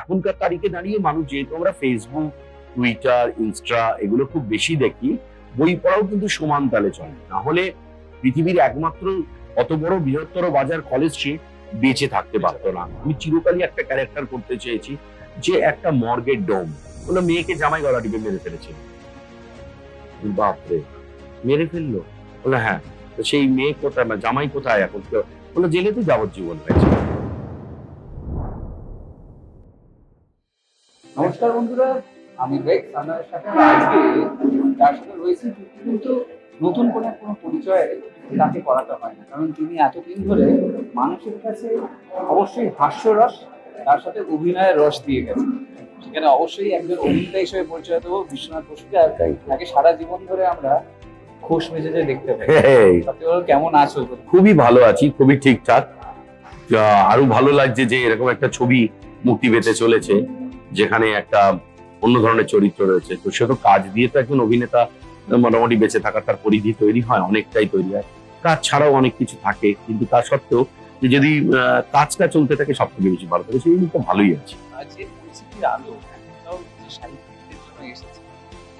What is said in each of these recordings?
এখনকার তারিখে দাঁড়িয়ে মানুষ, যেহেতু আমরা ফেসবুক, টুইটার, ইনস্টা এগুলো খুব বেশি দেখি, বই পড়াও কিন্তু সমান তালে চলে। না হলে পৃথিবীর একমাত্র অত বড় বৃহত্তর বাজার কলেজ স্ট্রিট বেঁচে থাকতে পারতো না। আমি চিরকালই একটা ক্যারেক্টার করতে চেয়েছি, যে একটা মর্গের ডোম বললো মেয়েকে জামাই গলা টিপে মেরে ফেলেছিল। বাপরে, মেরে ফেললো? বললো হ্যাঁ। তো সেই মেয়ে কোথায়, জামাই কোথায় এখন? বললো জেলে তো যাবজ্জীবন হয়েছে। নমস্কার বন্ধুরা, আমি রেক্স। আপনাদের সাথে আজকে যার সাথে রয়েছে কিন্তু নতুন কোনো পরিচয় তাকে করাতে হয় না, কারণ তিনি এতদিন ধরে মানুষের কাছে অবশ্যই হাস্যরস, তার সাথে অভিনয়ের রস দিয়ে গেছে। সেখানে অবশ্যই একজন অভিনেতা হিসেবে পরিচয় দেবো বিশ্বনাথ বসুকে। আর তাকে সারা জীবন ধরে আমরা খোশ মেজাজে দেখতে পাই। কেমন আছো? খুবই ভালো আছি, খুবই ঠিকঠাক। আরো ভালো লাগছে যে এরকম একটা ছবি মুক্তি পেতে চলেছে, যেখানে একটা অন্য ধরনের চরিত্র রয়েছে। তো সে তো কাজ দিয়ে তো একজন অভিনেতা মোটামুটি বেঁচে থাকার তার পরিধি তৈরি হয়, অনেকটাই তৈরি হয়। কাজ ছাড়াও অনেক কিছু থাকে, কিন্তু তা সত্ত্বেও যে যদি কাজটা চলতে থাকে সব থেকে বেশি ভালো থাকে, সেই জন্য তো ভালোই আছে। যে পরিস্থিতির আলো এখনটাও যে সাহিত্যিকদের জন্য এসেছে,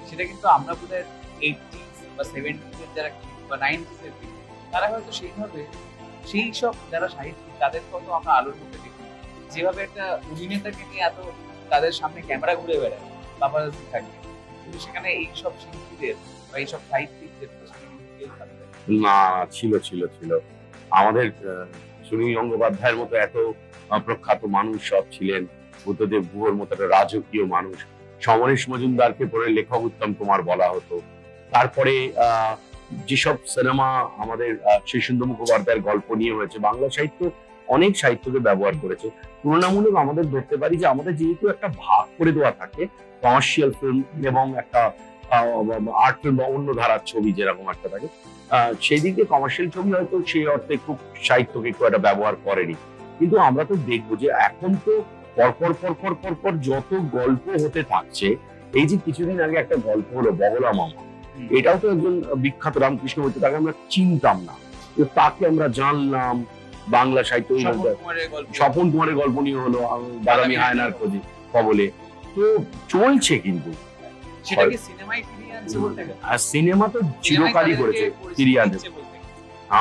সেটা কিন্তু আমরা বোধহয় 80s বা 70s এর যারা বা 90s এর তারা হয়তো সেইভাবে সেই সব যারা সাহিত্যিক তাদের কত আমরা আলোর মধ্যে দেখি, যেভাবে একটা অভিনেতাকে নিয়ে এত তাদের সামনে ক্যামেরা ঘুরে বেড়ায়, পাপারাজি থাকে, কিন্তু সেখানে এইসব শিল্পীদের বা এইসব সাহিত্যিকদের না, ছিল ছিল ছিল আমাদের সুনীল গঙ্গোপাধ্যায়ের মতো এত প্রখ্যাত মানুষ সব ছিলেন, বুদ্ধদেব গুহর মতো একটা রাজকীয় মানুষ, সমরেশ মজুমদারকে পরে লেখক উত্তম কুমার বলা হতো। তারপরে যেসব সিনেমা আমাদের শীর্ষেন্দু মুখোপাধ্যায়ের গল্প নিয়ে হয়েছে, বাংলা সাহিত্য অনেক সাহিত্যকে ব্যবহার করেছে। তুলনামূলক আমাদের ধরতে পারি যে আমাদের যেহেতু একটা ভাগ করে দেওয়া থাকে, কমার্শিয়াল ফিল্ম এবং একটা আর্ট ফিল্ম বা অন্য ধারার ছবি যেরকম একটা থাকে, সেই দিকে কমার্শিয়াল ছবি হয়তো সেই অর্থে খুব সাহিত্যকে খুব একটা ব্যবহার করেনি। কিন্তু আমরা তো দেখবো যে এখন তো পরপর পরপর পরপর যত গল্প হতে থাকছে, এই যে কিছুদিন আগে একটা গল্প হলো বগলা মামা, এটাও তো একজন বিখ্যাত রামকৃষ্ণ মৈত্র, তাকে আমরা চিনতাম না, তাকে আমরা জানলাম বাংলা সাহিত্য। স্বপন কুমারের গল্প নিয়ে হলো বাদামি হায়নার খোঁজে কবলে। তো চলছে, কিন্তু সিনেমা তো চিরকালই করেছে ফিরিয়ে আনতে।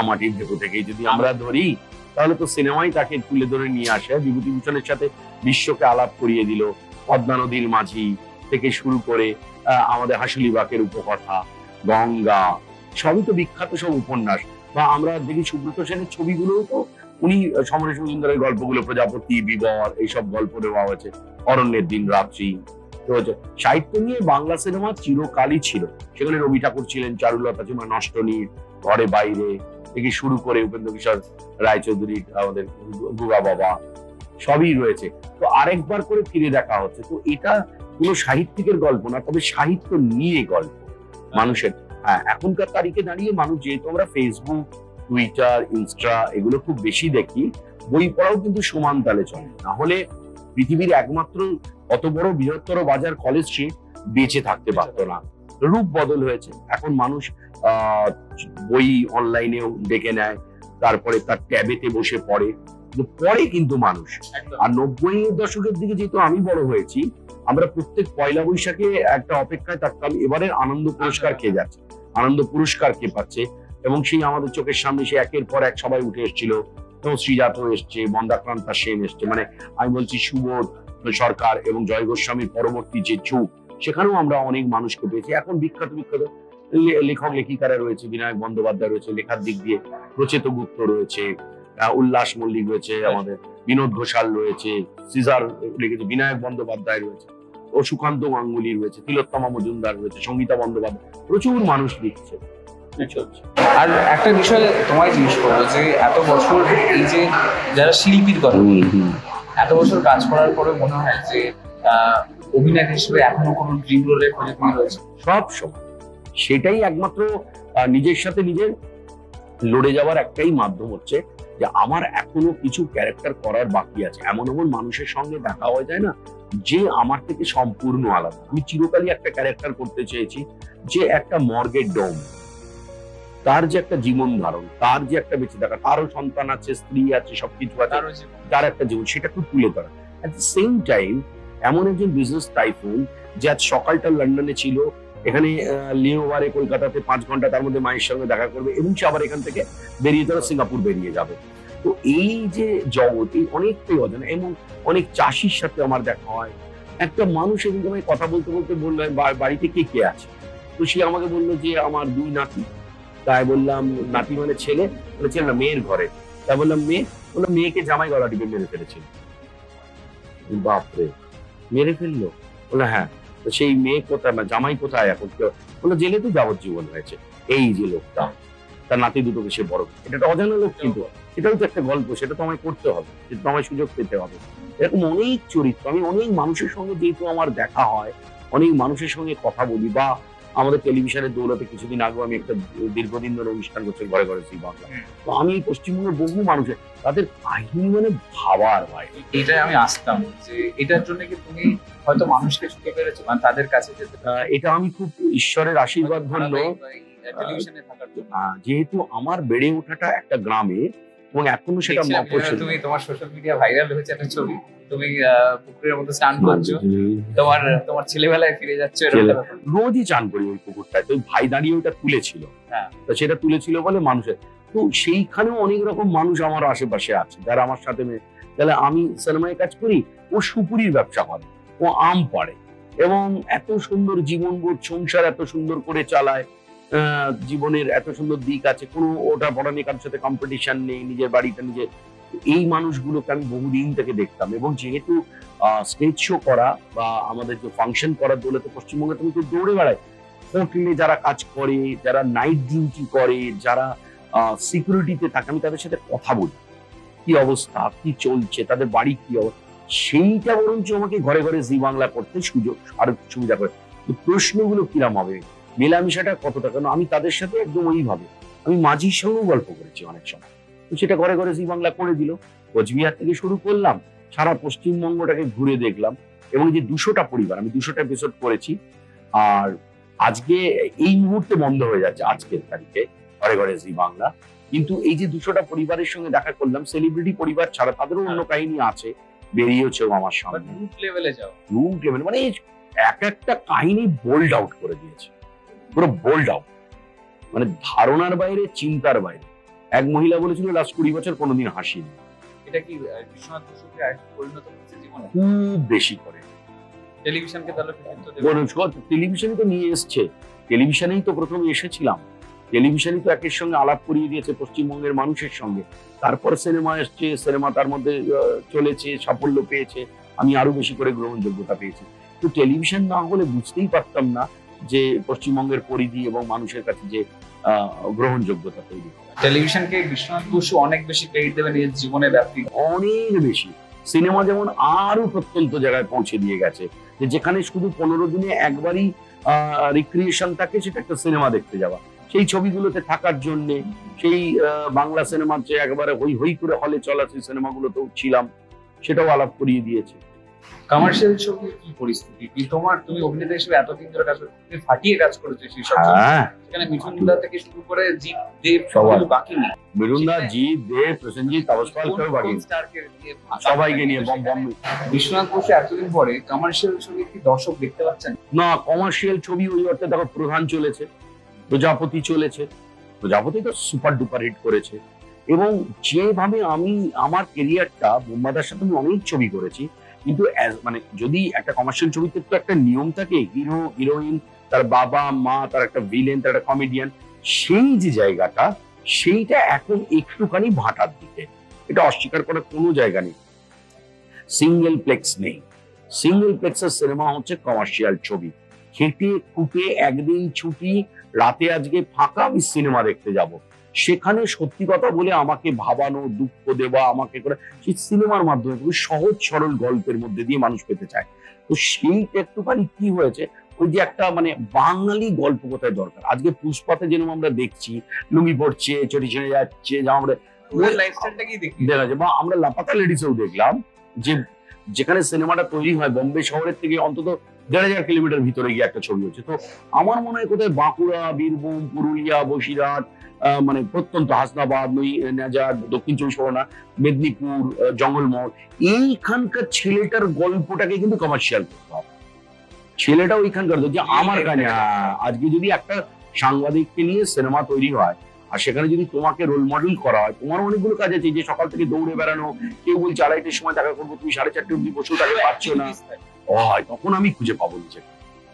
মাটির ঢেকু থেকেই যদি আমরা ধরি, তাহলে তো সিনেমাই তাকে তুলে ধরে নিয়ে আসে। বিভূতিভূষণের সাথে বিশ্বকে আলাপ করিয়ে দিল, পদ্মা নদীর মাঝি থেকে শুরু করে আমাদের হাসুলি বাকের উপকথা, গঙ্গা, সবই তো বিখ্যাত সব উপন্যাস। বা আমরা দেখি সুব্রত সেনের ছবিগুলোও তো উনি সমরেশ মজুমদারের গল্পগুলো, প্রজাপতি, বিবর, এইসব গল্প দেওয়া হয়েছে, অরণ্যের দিন রাত্রি। তো সাহিত্য নিয়ে বাংলা সিনেমা চিরকালই ছিল। সেখানে রবি ঠাকুর ছিলেন, চারুলতা ছিল, নষ্টনীর, ঘরে বাইরে থেকে শুরু করে উপেন্দ্র কিশোর রায়চৌধুরীর আমাদের গুগা বাবা, সবই রয়েছে। তো আরেকবার করে ফিরে দেখা হচ্ছে। তো এটা কোনো সাহিত্যিকের গল্প না, তবে সাহিত্য নিয়ে গল্প মানুষের। এখনকার তারিখে দাঁড়িয়ে মানুষ, যেহেতু আমরা ফেসবুক, টুইটার, ইনস্টা এগুলো খুব বেশি দেখি, বই পড়াও কিন্তু সমান তালে চলে। না হলে পৃথিবীর একমাত্র অত বড় বৃহত্তর বাজার কলেজ স্ট্রিট বেঁচে থাকতে পারতো না। রূপ বদল হয়েছে, এখন মানুষ বই অনলাইনেও ডেকে নেয়, তারপরে তার ট্যাবেতে বসে পড়ে কিন্তু মানুষ। আর 90-এর দশকের দিকে যেহেতু আমি বড় হয়েছি, আমরা প্রত্যেক পয়লা বৈশাখে একটা অপেক্ষায় থাকতাম, এবারের আনন্দ পুরস্কার কে যাচ্ছে, আনন্দ পুরস্কার কে পাচ্ছে। এবং সেই আমাদের চোখের সামনে সে একের পর এক সবাই উঠে এসেছিল। শ্রীজাত এসছে, মন্দাক্রান্তা সেন এসছে, মানে আমি বলছি সুবোধ সরকার এবং জয় গোস্বামীর পরবর্তী যে যুগ, সেখানেও আমরা অনেক মানুষকে পেয়েছি। এখন বিখ্যাত বিখ্যাত লেখক লেখিকারা রয়েছে, বিনায়ক বন্দ্যোপাধ্যায় রয়েছে লেখার দিক দিয়ে, প্রচেত গুপ্ত রয়েছে, উল্লাস মল্লিক রয়েছে, আমাদের বিনোদ ঘোষাল রয়েছে, সিজার লিখেছে, বিনায়ক বন্দ্যোপাধ্যায় রয়েছে, ও সুকান্ত গাঙ্গুলি রয়েছে, তিলোত্তমা মজুমদার রয়েছে, সঙ্গীতা বন্দ্যোপাধ্যায়, প্রচুর মানুষ লিখছে। আর একটা বিষয় তোমায় জিজ্ঞেস করবো, যে এত বছর এই যে যারা শিল্পীর কথা, এত বছর কাজ করার পরে মনে হয় যে অভিনেতা হিসেবে এখনো কোনো ড্রিম রোলের খোঁজে তুমি রয়েছে? সব সময় সেটাই একমাত্র নিজের সাথে নিজের লড়ে যাওয়ার একটাই মাধ্যম হচ্ছে যে আমার এখনো কিছু ক্যারেক্টার করার বাকি আছে। এমন এমন মানুষের সঙ্গে দেখা হয়ে যায় না, যে আমার থেকে সম্পূর্ণ আলাদা। আমি চিরকালই একটা ক্যারেক্টার করতে চেয়েছি, যে একটা মর্গের ডোম, তার যে একটা জীবন ধারণ, তার যে একটা বেঁচে থাকা, তারও সন্তান আছে, স্ত্রী আছে, সবকিছু আছে, তার একটা জীবন, সেটা খুব তুলে ধরা। অ্যাট দ্য সেম টাইম এমন একজন বিজনেস টাইফুন যে আজ সকালটা লন্ডনে ছিল, এখানে লিওভারে কলকাতাতে 5 ঘন্টা, তার মধ্যে মায়ের সঙ্গে দেখা করবে এবং সে আবার এখান থেকে বেরিয়ে ধরো সিঙ্গাপুর বেরিয়ে যাবে। তো এই যে জগৎ, এই অনেকটাই অজানা। এবং অনেক চাষির সাথে আমার দেখা হয়। একটা মানুষ এদিকে আমায় কথা বলতে বলতে বললো, বাড়িতে কে কে আছে?" তো সে আমাকে বললো যে আমার 2 নাতি। তাই বললাম, নাতি মানে ছেলে? বলে ছেলে না, মেয়ের ঘরে। তাই বললাম মেয়ে? বললো মেয়েকে জামাই গলা টিপে মেরে ফেলেছিল। বাপরে, মেরে ফেললো? বললো হ্যাঁ। তো সেই মেয়ে কোথায়, না জামাই কোথায় এখন? বললো জেলে তো যাবজ্জীবন হয়েছে। এই যে লোকটা, তার নাতি দুটোকে সে বড়, এটা একটা অজানা লোক, কিন্তু সেটাও তো একটা গল্প, সেটা তো আমায় করতে হবে, সেটা তো আমায় সুযোগ পেতে হবে। এরকম অনেক চরিত্র, আমি অনেক মানুষের সঙ্গে যেহেতু আমার দেখা হয়, অনেক মানুষের সঙ্গে কথা বলি, বা আমাদের টেলিভিশনের দৌলতে কিছুদিন আগে আমি একটা দীর্ঘদিন ধরে অনুষ্ঠান করছি ঘরে ঘরে জি বাংলা। তো আমি পশ্চিমবঙ্গের বহু মানুষের তাদের কাহিনী মানে ভাবার বাইরে। এটাই আমি আসতাম যে এটার জন্য কি তুমি হয়তো মানুষকে ছুটে পেরেছো, মানে তাদের কাছে যেতে এটা আমি খুব ঈশ্বরের আশীর্বাদ ধন্য। টেলিভিশনে থাকার জন্য। যেহেতু আমার বেড়ে ওঠাটা একটা গ্রামে, এবং এখনো সেটা দেখছিলাম মফস্বল। তুমি তোমার সোশ্যাল মিডিয়া ভাইরাল হয়েছে একটা ছবি, তুমি পুকুরের মধ্যে স্নান করছো, তোমার তোমার ছেলেবেলায় ফিরে যাচ্ছ, এরকম একটা ব্যাপার। রোজই চান করি ওই পুকুরটায়। তো ওই ভাই দাঁড়িয়ে ওটা তুলেছিল। হ্যাঁ। তো সেটা তুলেছিল বলে মানুষের, তো সেইখানেও অনেক রকম মানুষ আমার আশেপাশে আছে যারা আমার সাথে তাহলে আমি সিনেমায় কাজ করি, ও সুপুরির ব্যবসা করে, ও আম পাড়ে, এবং এত সুন্দর জীবনবোধ, সংসার এত সুন্দর করে চালায়। জীবনের এত সুন্দর দিক আছে, কোনো ওটা পড়া নিয়ে কারোর সাথে কম্পিটিশন নেই, নিজের বাড়িতে নিজে। এই মানুষগুলোকে আমি বহুদিন থেকে দেখতাম, এবং যেহেতু স্টেজ শো করা বা আমাদের যে ফাংশন করার দৌলতে পশ্চিমবঙ্গে তুমি তো দৌড়ে বেড়ায়, হোটেলে যারা কাজ করে, যারা নাইট ডিউটি করে, যারা সিকিউরিটিতে থাকে, আমি তাদের সাথে কথা বলি, কি অবস্থা, কি চলছে, তাদের বাড়ি কি অবস্থা। সেইটা বরঞ্চ আমাকে ঘরে ঘরে জি বাংলা করতে সুযোগ আরো সুবিধা করে। তো প্রশ্নগুলো কিরাম হবে, মেলামেশাটা কতটা, কেন আমি তাদের সাথে একদম ওইভাবে, আমি মাঝির সঙ্গেও গল্প করেছি অনেক সময়। তো সেটা ঘরে ঘরে জি বাংলা করে দিল। কোচবিহার থেকে শুরু করলাম, সারা পশ্চিমবঙ্গটাকে ঘুরে দেখলাম, এবং যে 200টা পরিবার, আমি 200টা এপিসোড করেছি। আর আজকে এই মুহূর্তে বন্ধ হয়ে যাচ্ছে, আজকের তারিখে ঘরে ঘরে জি বাংলা। কিন্তু এই যে 200টা পরিবারের সঙ্গে দেখা করলাম, সেলিব্রিটি পরিবার ছাড়া তাদেরও অন্য কাহিনী আছে, বেরিয়েছেও আমার সামনে। রুট লেভেলে যাও, রুট লেভেল মানে এক একটা কাহিনী বোল্ড আউট করে দিয়েছে, পুরো বোল্ড আউট, মানে ধারণার বাইরে, চিন্তার বাইরে। এক মহিলা বলেছিল লাস্ট 20 বছর কোনোদিন হাসিনি। এটা কি বিশ্বনাথ বসুকে আরেকটু পরিণত করছে জীবনে? খুব বেশি করে টেলিভিশনকে তাহলে কৃতিত্ব দেবে। টেলিভিশনে তো নিয়ে এসছে, টেলিভিশনেই তো প্রথমে এসেছিলাম, টেলিভিশনই তো একের সঙ্গে আলাপ করিয়ে দিয়েছে পশ্চিমবঙ্গের মানুষের সঙ্গে। তারপর সিনেমা এসছে, সিনেমা তার মধ্যে চলেছে, সাফল্য পেয়েছে, আমি আরো বেশি করে গ্রহণযোগ্যতা পেয়েছি। তো টেলিভিশন না হলে বুঝতেই পারতাম না যে পশ্চিমবঙ্গের পরিধি এবং মানুষের কাছে যে গ্রহণযোগ্যতা তৈরি। টেলিভিশনকে বিশ্বনাথ বসু অনেক বেশি ক্রেডিট দেবে নিজের জীবনে ব্যাপ্তি, অনেক বেশি। সিনেমা যেমন আরো প্রত্যন্ত জায়গায় পৌঁছে দিয়ে গেছে, যে যেখানে শুধু 15 দিনে একবারই রিক্রিয়েশন থাকে, সেটা একটা সিনেমা দেখতে যাওয়া, সেই ছবিগুলোতে থাকার জন্য, সেই বাংলা সিনেমার যে একবারে হই হই করে হলে চলা সেই সিনেমাগুলোতেও ছিলাম, সেটাও আলাপ করিয়ে দিয়েছে। কমার্শিয়াল ছবির কি পরিস্থিতি? তুমি অভিনেতা হিসেবে এতদিন ধরে কাজ করছো, তুমি ফাটিয়ে কাজ করেছো সেই সব, হ্যাঁ, সেখানে মিঠুন দা থেকে শুরু করে জিৎ দেব সবাই বাকি নেই, মিঠুনদা, জিৎ দেব, প্রসেনজিৎ, তাপস পাল, কেউ বাকি নেই। সবাইকে নিয়ে বম্বে। বিশ্বনাথ বসু এতদিন পরে কমার্শিয়াল ছবি কি দর্শক দেখতে পাচ্ছেন? না, কমার্শিয়াল ছবি ওই অর্থে দেখো, প্রধান চলেছে, প্রজাপতি চলেছে, প্রজাপতি তো সুপার ডুপার হিট করেছে। এবং যেভাবে আমি আমার কেরিয়ারটা, বোম্বাদার সাথে আমি অনেক ছবি করেছি, কিন্তু মানে যদি একটা কমার্শিয়াল ছবিতে তো একটা নিয়ম থাকে, হিরো হিরোইন, তার বাবা মা, তার একটা ভিলেন, তার একটা কমেডিয়ান, সেই যে জায়গাটা, সেইটা এখন একটুখানি ভাটার দিকে, এটা অস্বীকার করার কোনো জায়গা নেই। সিঙ্গেল প্লেক্স নেই, সিঙ্গেল প্লেক্সের সিনেমা হচ্ছে কমার্শিয়াল ছবি। খেটে খুঁটে একদিন ছুটি, রাতে আজকে ফাঁকা, আমি সিনেমা দেখতে যাব, সেখানে সত্যি কথা বলে আমাকে ভাবানো, দুঃখ দেওয়া, আমাকে করে সেই সিনেমার মাধ্যমে খুব সহজ সরল গল্পের মধ্যে দিয়ে মানুষ পেতে চায়। তো সেইটা একটুখানি কি হয়েছে, ওই যে একটা মানে বাঙালি গল্প কোথায় দরকার। আজকে পুষ্পাতে যেরকম আমরা দেখছি, লুঙ্গি পড়ছে, চটি ছেড়ে যাচ্ছে, জামা ওদের লাইফস্টাইলটা কি দেখি দেখা যায়, বা আমরা লাপাতা লেডিসেও দেখলাম যে যেখানে সিনেমাটা তৈরি হয় বোম্বে শহরের থেকে অন্তত 1,500 কিলোমিটার ভিতরে গিয়ে একটা ছবি হচ্ছে। তো আমার মনে হয় কোথায় বাঁকুড়া, বীরভূম, পুরুলিয়া, বসিরহাট, মানে প্রত্যন্ত হাসনাবাদ, নেজার, দক্ষিণ চব্বিশ পরগনা, মেদিনীপুর, জঙ্গলমহল, এইখানকার ছেলেটার গল্পটাকে কিন্তু কমার্শিয়াল করতে হবে। ছেলেটা ওইখানকার যে আমার কাছে আজকে যদি একটা সাংবাদিককে নিয়ে সিনেমা তৈরি হয় আর সেখানে যদি তোমাকে রোল মডেল করা হয়, তোমার অনেকগুলো কাজ আছে, যে সকাল থেকে দৌড়ে বেড়ানো, কেউ বলছে 2:30টার সময় দেখা করবো, তুমি 4:30 অব্দি বসেও তাকে পাচ্ছ না, হয় তখন আমি খুঁজে পাবো নিজেকে।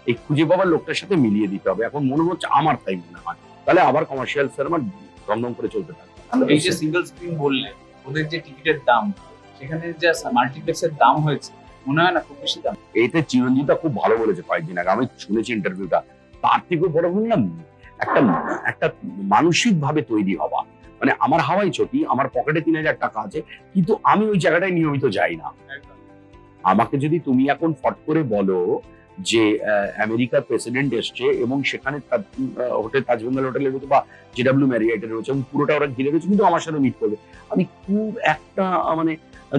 এই খুঁজে পাবার লোকটার সাথে মিলিয়ে দিতে হবে। এখন মনে হচ্ছে আমার তাই মনে হয়, তাহলে আবার কমার্শিয়াল সিনেমা দমদম করে চলতে থাকবে। এই যে সিঙ্গেল স্ক্রিন বললে, ওদের যে টিকিটের দাম, সেখানে যে মাল্টিপ্লেক্সের দাম হয়েছে, মনে হয় না খুব বেশি দাম? এইতে চিরঞ্জিতা খুব ভালো বলেছে কয়েকদিন আগে, আমি শুনেছি ইন্টারভিউটা। তার থেকেও বড় বললাম, একটা একটা মানসিক ভাবে তৈরি হওয়া, মানে আমার হাওয়াই চটি, আমার পকেটে 3,000 টাকা আছে, কিন্তু আমি ওই জায়গাটায় নিয়মিত যাই না। আমাকে যদি তুমি এখন ফট করে বলো যে আমেরিকার প্রেসিডেন্ট এসছে এবং সেখানে হোটেল তাজবেঙ্গল হোটেলে রয়েছে বা জেডব্লিউ ম্যারিয়েটে রয়েছে এবং পুরোটা ওরা ঘিরে রয়েছে, কিন্তু আমার সাথে মিট করবে, আমি খুব একটা মানে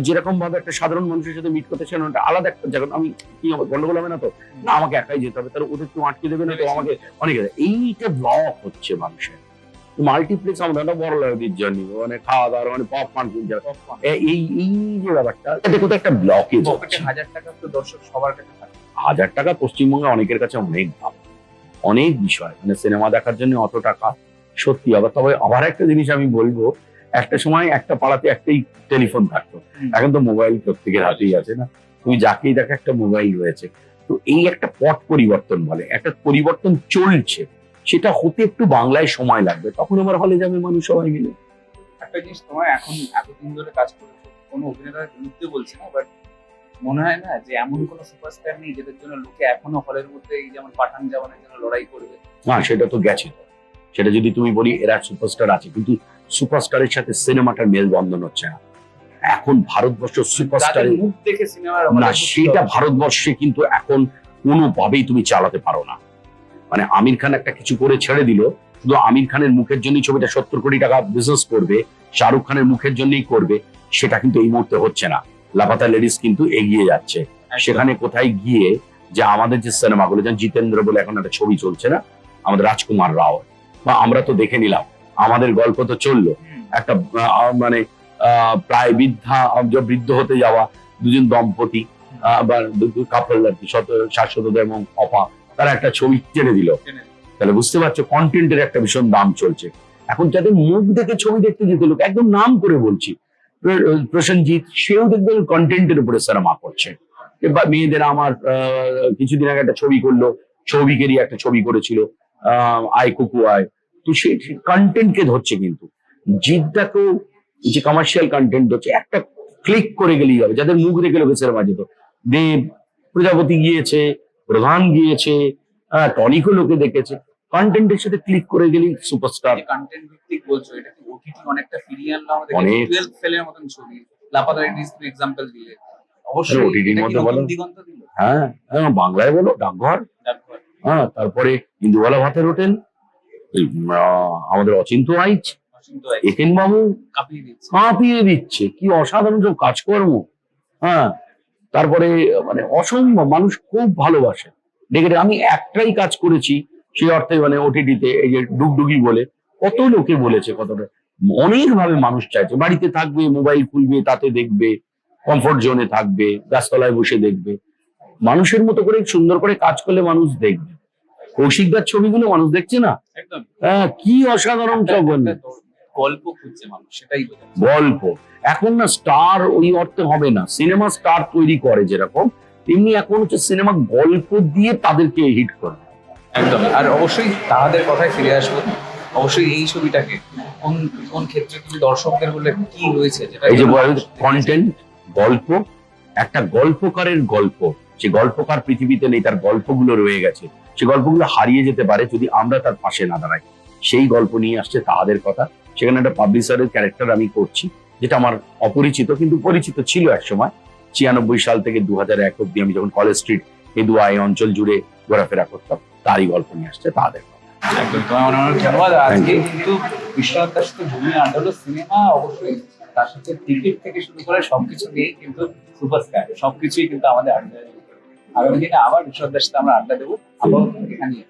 যেরকম ভাবে একটা সাধারণ মানুষের সাথে মিট করতে চাই না, আলাদা একটা জায়গা, আমি কি গন্ডগোল হবে না তো, না আমাকে একাই যেতে হবে, তাহলে ওদের কেউ আটকে দেবে না তো, আমাকে অনেক, এইটা ব্লক হচ্ছে মানুষের। মাল্টিপ্লেক্স আমাদের একটা বড় লাগদির জন্য, মানে খাওয়া দাওয়া, মানে পপকর্ন কিনতে এই এই যে ব্যাপারটা, এটা কোথাও একটা ব্লকেজ হচ্ছে। 1,000 টাকা তো দর্শক সবার কাছে থাকে। 1,000 টাকা পশ্চিমবঙ্গে অনেকের কাছে অনেক দাম, অনেক বিষয়, মানে সিনেমা দেখার জন্য অত টাকা সত্যি। আবার তবে আবার একটা জিনিস আমি বলবো, একটা সময় একটা পাড়াতে একটাই টেলিফোন থাকতো, এখন তো মোবাইল প্রত্যেকের হাতেই আছে না, তুমি যাকেই দেখো একটা মোবাইল রয়েছে। তো এই একটা পথ পরিবর্তন বলে, একটা পরিবর্তন চলছে, সেটা হতে একটু বাংলায় সময় লাগবে, তখন আবার হলে যাবে মানুষ সবাই মিলে। একটা জিনিস, তোমার এখন এতদিন ধরে কাজ করেছো, কোনো অভিনেতার বিরুদ্ধে বলছি না, বাট মনে হয় না যে এমন কোনো সুপারস্টার নেই যাদের জন্য লোকে এখনো হলের মধ্যে এই যেমন পাঠান জওয়ানের জন্য লড়াই করবে? না, সেটা তো গেছে, সেটা যদি তুমি বলি এরা সুপারস্টার আছে, কিন্তু সুপারস্টারের সাথে সিনেমাটার মেলবন্ধন হচ্ছে না এখন ভারতবর্ষ সুপারস্টারের মুখ দেখে সিনেমার না, সেটা ভারতবর্ষে কিন্তু এখন কোনোভাবেই তুমি চালাতে পারো না। মানে আমির খান একটা কিছু করে ছেড়ে দিল, শুধু আমির খানের মুখের জন্যই ছবিটা 70 কোটি টাকা বিজনেস করবে, শাহরুখ খানের মুখের জন্যই করবে, সেটা কিন্তু এই মুহূর্তে হচ্ছে না। লাপাতা লেডিস কিন্তু এগিয়ে যাচ্ছে সেখানে, কোথায় গিয়ে যে আমাদের যে সিনেমাগুলো, যেমন জিতেন্দ্র বলে এখন একটা ছবি চলছে না, আমাদের রাজকুমার রাও, বা আমরা তো দেখে নিলাম, আমাদের গল্প তো চললো, একটা মানে প্রায় বৃদ্ধ হতে যাওয়া দুজন দম্পতি বা কাপল আর কি, শাশ্বত এবং অপা, তারা একটা ছবি টেনে দিল, তাহলে বুঝতে পারছো কন্টেন্টের একটা ভীষণ দাম চলছে। এখন যাদের মুখ দেখে ছবি দেখতে যেতে লোক, একদম নাম করে বলছি, প্রসেনজিৎ, সেও দেখবে কন্টেন্টের উপরে সিনেমা করছে। মেয়েদের আমার কিছুদিন আগে একটা ছবি করলো, সৌভিকেরই একটা ছবি করেছিল আয় কুকু আয়, তো সে কন্টেন্টকে ধরছে, কিন্তু জিদ্দাকেও যে কমার্শিয়াল কন্টেন্ট হচ্ছে, একটা ক্লিক করে গেলেই হবে, যাদের মুখ দেখে লোকে সিনেমা যেত, দেব প্রজাপতি গিয়েছে, প্রধান গিয়েছে, টনিকও লোকে দেখেছে, কন্টেন্টের সাথে ক্লিক করে গেলেই সুপারস্টার। কন্টেন্ট ভিত্তিক বলছো, এটা কি ওটিটি অনেকটা ফিরিয়ে আনলো আমাদের 12 ফেলের মতন ছবি, লাপাতা লেডিস তুমি এক্সাম্পল দিলে, অবশ্যই ওটিটির মধ্যে বলো, দিগন্ত দিল। হ্যাঁ বাংলায় বলো ডাকঘর, হ্যাঁ তারপরে ইন্দুবালা ভাতের হোটেল, আমাদের অচিন্ত আইচ, একেন বাবু কাঁপিয়ে দিচ্ছে, কি অসাধারণ সব কাজকর্ম। হ্যাঁ, তারপরে মানে অসম্ভব, মানুষ খুব ভালোবাসে দেখে। আমি একটাই কাজ করেছি সেই অর্থে, মানে ওটিটিতে, এই যে ডুগডুগি বলে, কত লোকে বলেছে, কতটা অনেক ভাবে মানুষ চাইছে, বাড়িতে থাকবে, মোবাইল খুলবে, তাতে দেখবে, কমফোর্ট জোনে থাকবে, গাছতলায় বসে দেখবে, মানুষের মতো করে সুন্দর করে কাজ করলে মানুষ দেখবে। কৌশিকদার ছবিগুলো মানুষ দেখছে না, হ্যাঁ কি অসাধারণ গল্প খুঁজছে মানুষ, সেটাই গল্প। এখন না স্টার ওই অর্থে হবে না, সিনেমা স্টার তৈরি করে যেরকম, তেমনি এখন হচ্ছে সিনেমা গল্প দিয়ে তাদেরকে হিট করে। একদম। আর অবশ্যই তাদের কথায় ফিরে আসবো, অবশ্যই এই ছবিটাকে কোন কোন ক্ষেত্রে তুমি দর্শকদের বলে কি রয়েছে, যেটা এই যে কন্টেন্ট, গল্প, একটা গল্পকারের গল্প, যে গল্পকার পৃথিবীতে নেই, তার গল্পগুলো রয়ে গেছে, সে গল্পগুলো হারিয়ে যেতে পারে যদি আমরা তার পাশে না দাঁড়াই, সেই গল্প নিয়ে আসছে তাদের কথা। সেখানে একটা পাবলিশারের ক্যারেক্টার আমি করছি, যেটা আমার অপরিচিত কিন্তু পরিচিত ছিল এক সময়। 96 সাল থেকে 2001 অব্দি আমি যখন কলেজ স্ট্রিট হেদুয়া এই অঞ্চল জুড়ে ঘোরাফেরা করতাম, তারই গল্প নিয়ে আসছে তাদের কথা। একদম, তোমার অনেক ধন্যবাদ। আজকে কিন্তু বিশ্বনাথ দাস তো জমি আড্ডা হলো, সিনেমা অবশ্যই তার সাথে টিকিট থেকে শুরু করে সবকিছু নিয়ে কিন্তু সুপারস্টার, সবকিছুই কিন্তু আমাদের আড্ডা। আগামী দিনে আবার বিশ্বদের সাথে আমরা আড্ডা দেবো, আপাতত এখানেই।